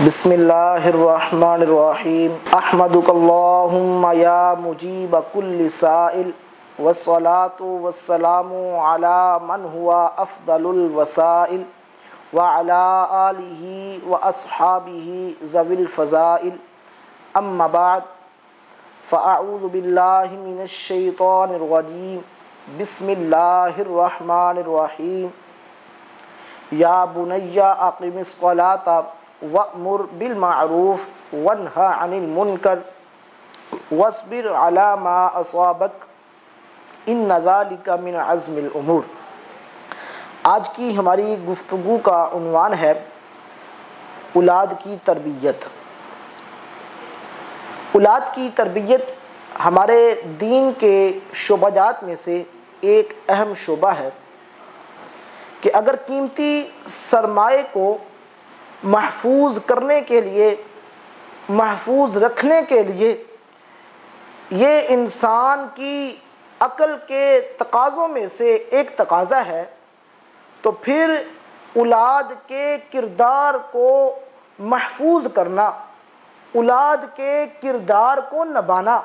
بسم اللہ الرحمن الرحیم احمدک اللہم یا مجیب کل سائل والصلاة والسلام علی من ہوا افضل الوسائل وعلی آلہ واصحابہ ذوی الفضائل اما بعد فاعوذ باللہ من الشیطان الرجیم بسم اللہ الرحمن الرحیم یا بنی اقم الصلاۃ وَأْمُرْ بِالْمَعْرُوفِ وَانْهَ عَنِ الْمُنْكَرِ وَاصْبِرْ عَلَى مَا أَصَابَكَ إِنَّ ذَلِكَ مِنْ عَزْمِ الْأُمُورِ۔ آج کی ہماری گفتگو کا عنوان ہے اولاد کی تربیت۔ اولاد کی تربیت ہمارے دین کے شعبہ جات میں سے ایک اہم شعبہ ہے کہ اگر قیمتی سرمایے کو محفوظ کرنے کے لیے، محفوظ رکھنے کے لیے یہ انسان کی عقل کے تقاضوں میں سے ایک تقاضا ہے، تو پھر اولاد کے کردار کو محفوظ کرنا، اولاد کے کردار کو نبھانا،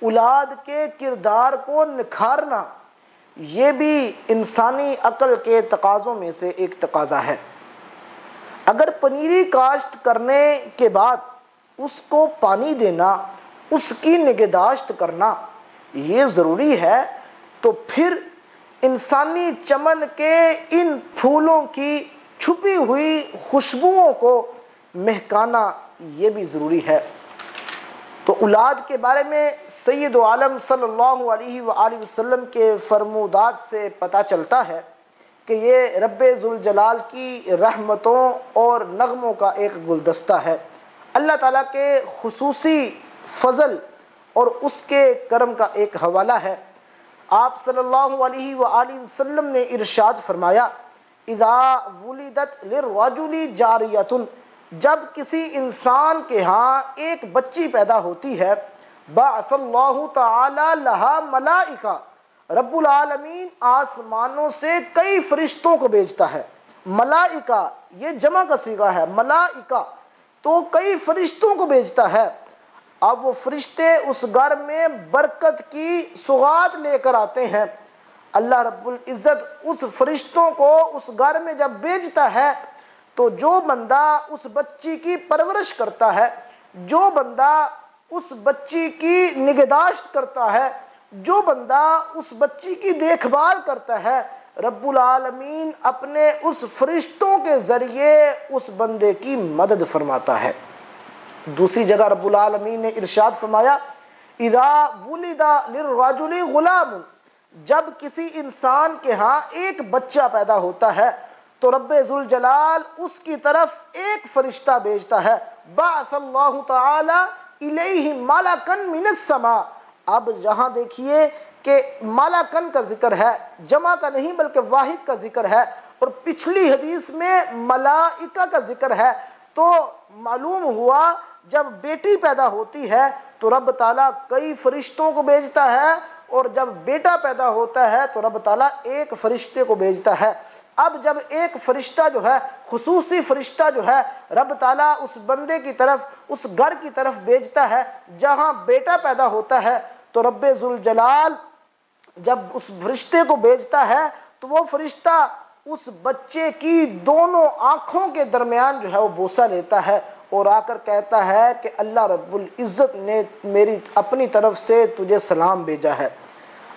اولاد کے کردار کو نکھارنا، یہ بھی انسانی عقل کے تقاضوں میں سے ایک تقاضا ہے۔ اگر پنیری کاشت کرنے کے بعد اس کو پانی دینا، اس کی نگہداشت کرنا یہ ضروری ہے، تو پھر انسانی چمن کے ان پھولوں کی چھپی ہوئی خوشبوؤں کو مہکانا یہ بھی ضروری ہے۔ تو اولاد کے بارے میں سید عالم صلی اللہ علیہ وآلہ وسلم کے فرمودات سے پتہ چلتا ہے کہ یہ رب ذوالجلال کی رحمتوں اور نغموں کا ایک گلدستہ ہے، اللہ تعالیٰ کے خصوصی فضل اور اس کے کرم کا ایک حوالہ ہے۔ آپ صلی اللہ علیہ وآلہ وسلم نے ارشاد فرمایا، اذا ولدت للرجل جاریۃ، جب کسی انسان کے ہاں ایک بچی پیدا ہوتی ہے، بعث اللہ تعالی لہا ملائکہ، رب العالمین آسمانوں سے کئی فرشتوں کو بھیجتا ہے۔ ملائکہ یہ جمع کا صیغہ ہے، ملائکہ تو کئی فرشتوں کو بھیجتا ہے۔ اب وہ فرشتے اس گھر میں برکت کی سوغات لے کر آتے ہیں۔ اللہ رب العزت اس فرشتوں کو اس گھر میں جب بھیجتا ہے تو جو بندہ اس بچی کی پرورش کرتا ہے، جو بندہ اس بچی کی نگہداشت کرتا ہے، جو بندہ اس بچی کی دیکھ بھال کرتا ہے، رب العالمین اپنے اس فرشتوں کے ذریعے اس بندے کی مدد فرماتا ہے۔ دوسری جگہ رب العالمین نے ارشاد فرمایا، اذا ولد للرجل غلام، جب کسی انسان کے ہاں ایک بچہ پیدا ہوتا ہے تو رب ذوالجلال اس کی طرف ایک فرشتہ بھیجتا ہے، بعث اللہ تعالی الیہ ملکا من السماء۔ اب یہاں دیکھیے کہ ملکن کا ذکر ہے، جمع کا نہیں بلکہ واحد کا ذکر ہے، اور پچھلی حدیث میں ملائکہ کا ذکر ہے، تو معلوم ہوا جب بیٹی پیدا ہوتی ہے تو رب تعالیٰ کئی فرشتوں کو بھیجتا ہے، اور جب بیٹا پیدا ہوتا ہے تو رب تعالیٰ ایک فرشتے کو بھیجتا ہے۔ اب جب ایک فرشتہ جو ہے، خصوصی فرشتہ جو ہے، رب تعالیٰ اس بندے کی طرف، اس گھر کی طرف بھیجتا ہے جہاں بیٹا پیدا ہوتا ہے، تو رب ذوالجلال جب اس فرشتے کو بھیجتا ہے تو وہ فرشتہ اس بچے کی دونوں آنکھوں کے درمیان جو ہے وہ بوسہ لیتا ہے اور آ کر کہتا ہے کہ اللہ رب العزت نے میری اپنی طرف سے تجھے سلام بھیجا ہے،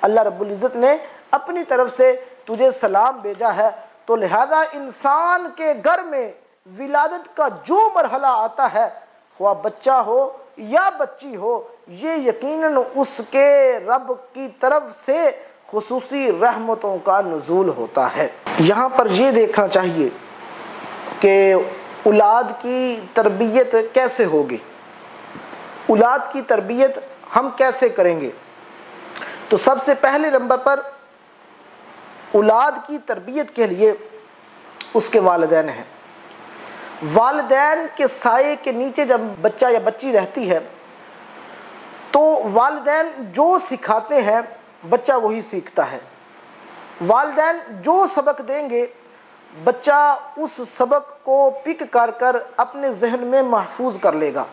اللہ رب العزت نے اپنی طرف سے تجھے سلام بھیجا ہے۔ تو لہذا انسان کے گھر میں ولادت کا جو مرحلہ آتا ہے، خواہ بچہ ہو یا بچی ہو، یہ یقیناً اس کے رب کی طرف سے خصوصی رحمتوں کا نزول ہوتا ہے۔ یہاں پر یہ دیکھنا چاہیے کہ اولاد کی تربیت کیسے ہوگی، اولاد کی تربیت ہم کیسے کریں گے۔ تو سب سے پہلے نمبر پر اولاد کی تربیت کے لیے اس کے والدین ہیں۔ والدین کے سائے کے نیچے جب بچہ یا بچی رہتی ہے تو والدین جو سکھاتے ہیں بچہ وہی سیکھتا ہے، والدین جو سبق دیں گے بچہ اس سبق کو پک کر کر اپنے ذہن میں محفوظ کر لے گا،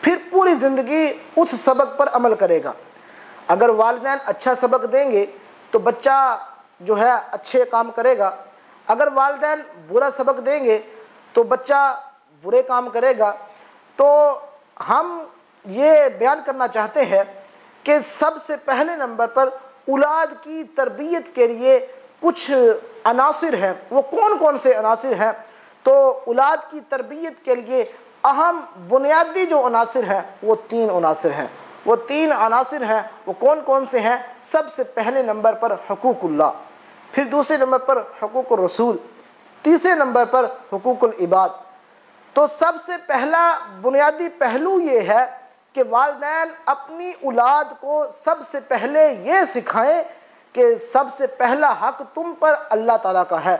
پھر پوری زندگی اس سبق پر عمل کرے گا۔ اگر والدین اچھا سبق دیں گے تو بچہ جو ہے اچھے کام کرے گا، اگر والدین برا سبق دیں گے تو بچہ برے کام کرے گا۔ تو ہم یہ بیان کرنا چاہتے ہیں کہ سب سے پہلے نمبر پر اولاد کی تربیت کے لیے کچھ عناصر ہیں۔ وہ کون کون سے عناصر ہیں؟ تو اولاد کی تربیت کے لیے اہم بنیادی جو عناصر ہیں وہ 3 عناصر ہیں۔ وہ 3 عناصر ہیں، وہ کون کون سے ہیں؟ سب سے پہلے نمبر پر حقوق اللہ، پھر دوسرے نمبر پر حقوق الرسول، تیسرے نمبر پر حقوق العباد۔ تو سب سے پہلا بنیادی پہلو یہ ہے کہ والدین اپنی اولاد کو سب سے پہلے یہ سکھائیں کہ سب سے پہلا حق تم پر اللہ تعالیٰ کا ہے،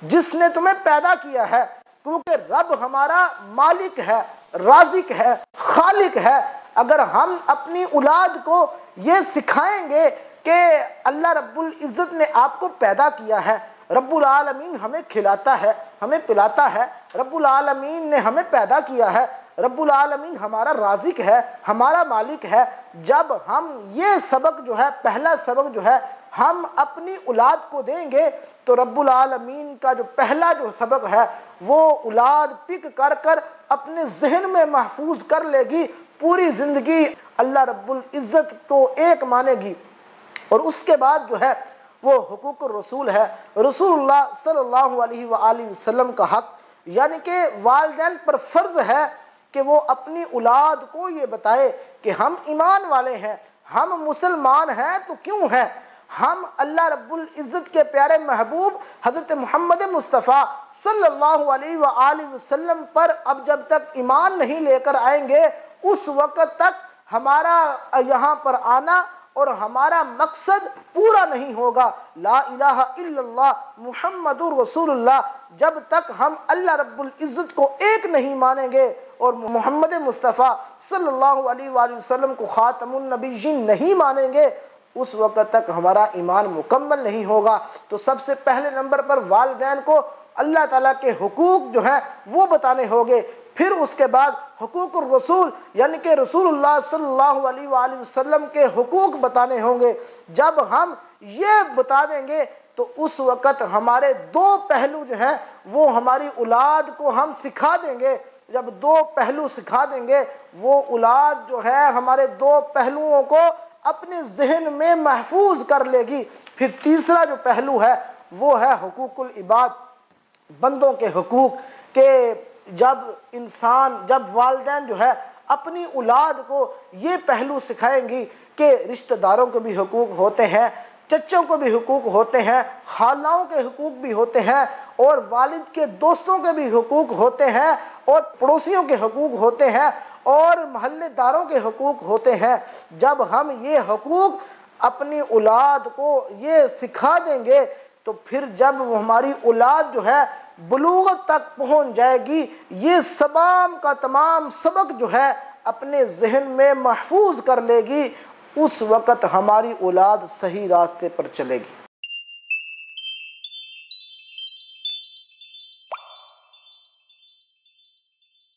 جس نے تمہیں پیدا کیا ہے، کیونکہ رب ہمارا مالک ہے، رازق ہے، خالق ہے۔ اگر ہم اپنی اولاد کو یہ سکھائیں گے کہ اللہ رب العزت نے آپ کو پیدا کیا ہے، رب العالمین ہمیں کھلاتا ہے، ہمیں پلاتا ہے، رب العالمین نے ہمیں پیدا کیا ہے، رب العالمین ہمارا رازق ہے، ہمارا مالک ہے، جب ہم یہ سبق جو ہے، پہلا سبق جو ہے ہم اپنی اولاد کو دیں گے تو رب العالمین کا جو پہلا جو سبق ہے وہ اولاد پک کر کر اپنے ذہن میں محفوظ کر لے گی، پوری زندگی اللہ رب العزت کو ایک مانے گی۔ اور اس کے بعد جو ہے وہ حقوق الرسول ہے، رسول اللہ صلی اللہ علیہ وآلہ وسلم کا حق، یعنی کہ والدین پر فرض ہے کہ وہ اپنی اولاد کو یہ بتائے کہ ہم ایمان والے ہیں، ہم مسلمان ہیں تو کیوں ہیں؟ ہم اللہ رب العزت کے پیارے محبوب حضرت محمد مصطفیٰ صلی اللہ علیہ وآلہ وسلم پر اب جب تک ایمان نہیں لے کر آئیں گے اس وقت تک ہمارا یہاں پر آنا اور ہمارا مقصد پورا نہیں ہوگا۔ لا الہ الا اللہ محمد رسول اللہ، جب تک ہم اللہ رب العزت کو ایک نہیں مانیں گے اور محمد مصطفیٰ صلی اللہ علیہ وآلہ وسلم کو خاتم النبیین نہیں مانیں گے اس وقت تک ہمارا ایمان مکمل نہیں ہوگا۔ تو سب سے پہلے نمبر پر والدین کو اللہ تعالیٰ کے حقوق جو ہیں وہ بتانے ہوں گے، پھر اس کے بعد حقوق الرسول یعنی کہ رسول اللہ صلی اللہ علیہ وآلہ وسلم کے حقوق بتانے ہوں گے۔ جب ہم یہ بتا دیں گے تو اس وقت ہمارے 2 پہلو جو ہیں وہ ہماری اولاد کو ہم سکھا دیں گے۔ جب 2 پہلو سکھا دیں گے وہ اولاد جو ہے ہمارے 2 پہلوؤں کو اپنے ذہن میں محفوظ کر لے گی۔ پھر تیسرا جو پہلو ہے وہ ہے حقوق العباد، بندوں کے حقوق، کہ جب والدین جو ہے اپنی اولاد کو یہ پہلو سکھائیں گی کہ رشتہ داروں کے بھی حقوق ہوتے ہیں، چچوں کو بھی حقوق ہوتے ہیں، خالاؤں کے حقوق بھی ہوتے ہیں، اور والد کے دوستوں کے بھی حقوق ہوتے ہیں، اور پڑوسیوں کے حقوق ہوتے ہیں، اور محلے داروں کے حقوق ہوتے ہیں۔ جب ہم یہ حقوق اپنی اولاد کو یہ سکھا دیں گے تو پھر جب ہماری اولاد جو ہے بلوغت تک پہنچ جائے گی، یہ تمام کا تمام سبق جو ہے اپنے ذہن میں محفوظ کر لے گی، اس وقت ہماری اولاد صحیح راستے پر چلے گی۔